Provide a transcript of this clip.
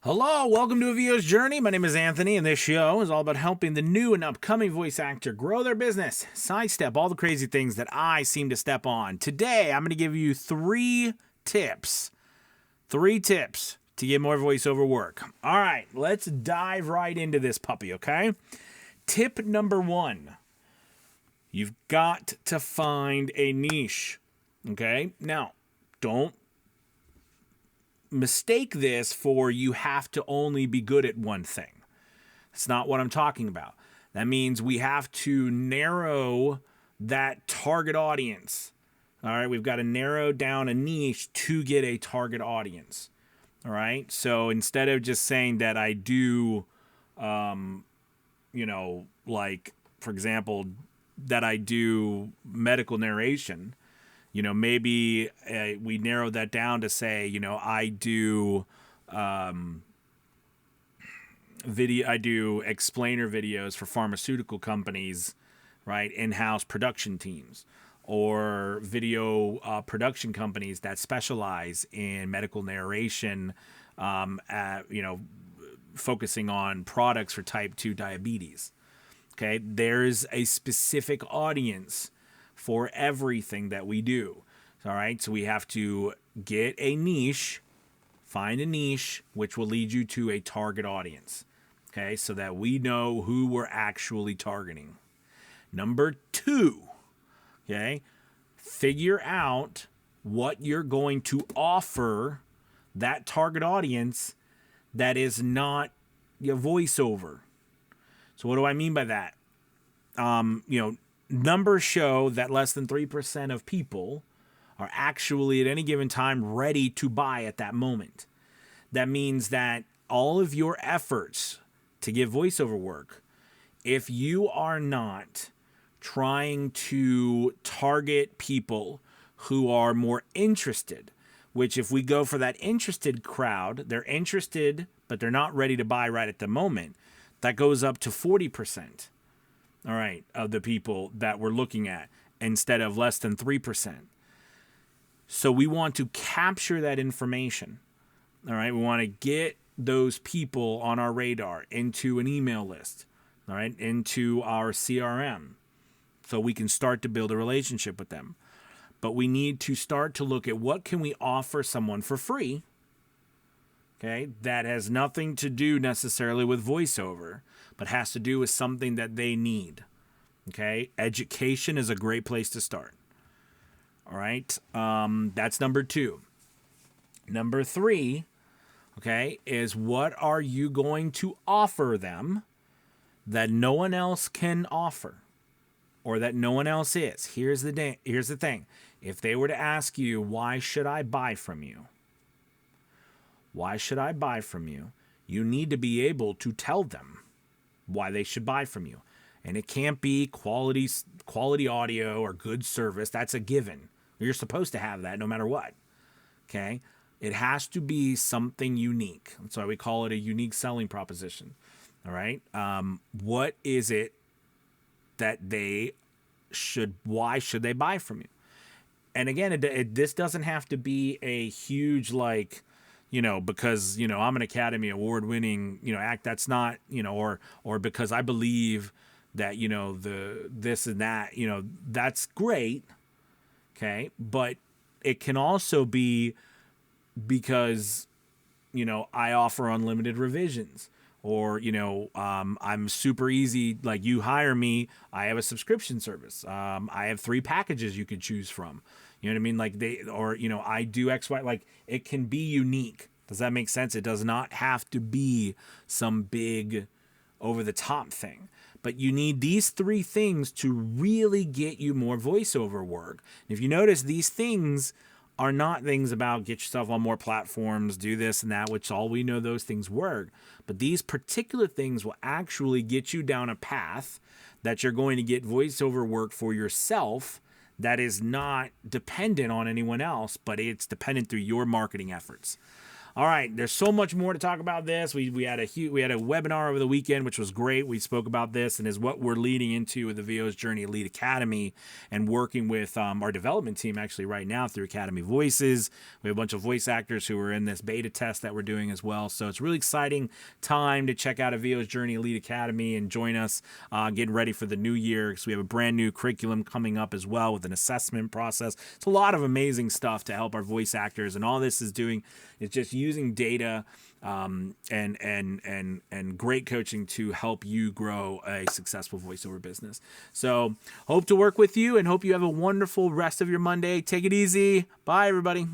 Hello, welcome to A VO's Journey. My name is Anthony, and this show is all about helping the new and upcoming voice actor grow their business, sidestep all the crazy things that I seem to step on. Today, I'm going to give you three tips to get more voiceover work. All right, let's dive right into this puppy, okay? Tip number one, you've got to find a niche, okay? Now, don't mistake this for you have to only be good at one thing. That's not what I'm talking about. That means we have to narrow that target audience. All right, we've got to narrow down a niche to get a target audience. All right, so instead of just saying that I do, like, for example, that I do medical narration, maybe we narrow that down to say, I do I do explainer videos for pharmaceutical companies, right? In-house production teams or video production companies that specialize in medical narration, focusing on products for type 2 diabetes. Okay, there's a specific audience for everything that we do. All right, so we have to get a niche, find a niche, which will lead you to a target audience. Okay, so that we know who we're actually targeting. Number two, okay, figure out what you're going to offer that target audience that is not your voiceover. So what do I mean by that? Numbers show that less than 3% of people are actually at any given time ready to buy at that moment. That means that all of your efforts to get voiceover work, if you are not trying to target people who are more interested, which if we go for that interested crowd, they're interested, but they're not ready to buy right at the moment, that goes up to 40%. All right, of the people that we're looking at instead of less than 3%. So we want to capture that information. All right, we want to get those people on our radar into an email list, all right, into our CRM so we can start to build a relationship with them. But we need to start to look at what can we offer someone for free, okay, that has nothing to do necessarily with voiceover, but has to do with something that they need. Okay, education is a great place to start. All right, that's number two. Number three, okay, is what are you going to offer them that no one else can offer or that no one else is? Here's the thing. If they were to ask you, why should I buy from you? Why should I buy from you? You need to be able to tell them why they should buy from you. And it can't be quality audio or good service. That's a given. You're supposed to have that no matter what. Okay? It has to be something unique. That's why we call it a unique selling proposition. All right? What is it that why should they buy from you? And again, this doesn't have to be a huge, because, I'm an Academy Award winning, act. That's not, or because I believe that, this and that, that's great. Okay. But it can also be because, I offer unlimited revisions or, I'm super easy. Like you hire me, I have a subscription service. I have 3 packages you could choose from. You know what I mean? Like I do X, Y, like it can be unique. Does that make sense? It does not have to be some big over the top thing, but you need these 3 things to really get you more voiceover work. And if you notice, these things are not things about get yourself on more platforms, do this and that, which all we know those things work. But these particular things will actually get you down a path that you're going to get voiceover work for yourself that is not dependent on anyone else, but it's dependent through your marketing efforts. All right, there's so much more to talk about this. We had a webinar over the weekend, which was great. We spoke about this and is what we're leading into with the VO's Journey Elite Academy and working with our development team actually right now through Academy Voices. We have a bunch of voice actors who are in this beta test that we're doing as well. So it's a really exciting time to check out a VO's Journey Elite Academy and join us getting ready for the new year, because we have a brand new curriculum coming up as well with an assessment process. It's a lot of amazing stuff to help our voice actors, and all this is doing is just using data and great coaching to help you grow a successful voiceover business. So hope to work with you and hope you have a wonderful rest of your Monday. Take it easy. Bye, everybody.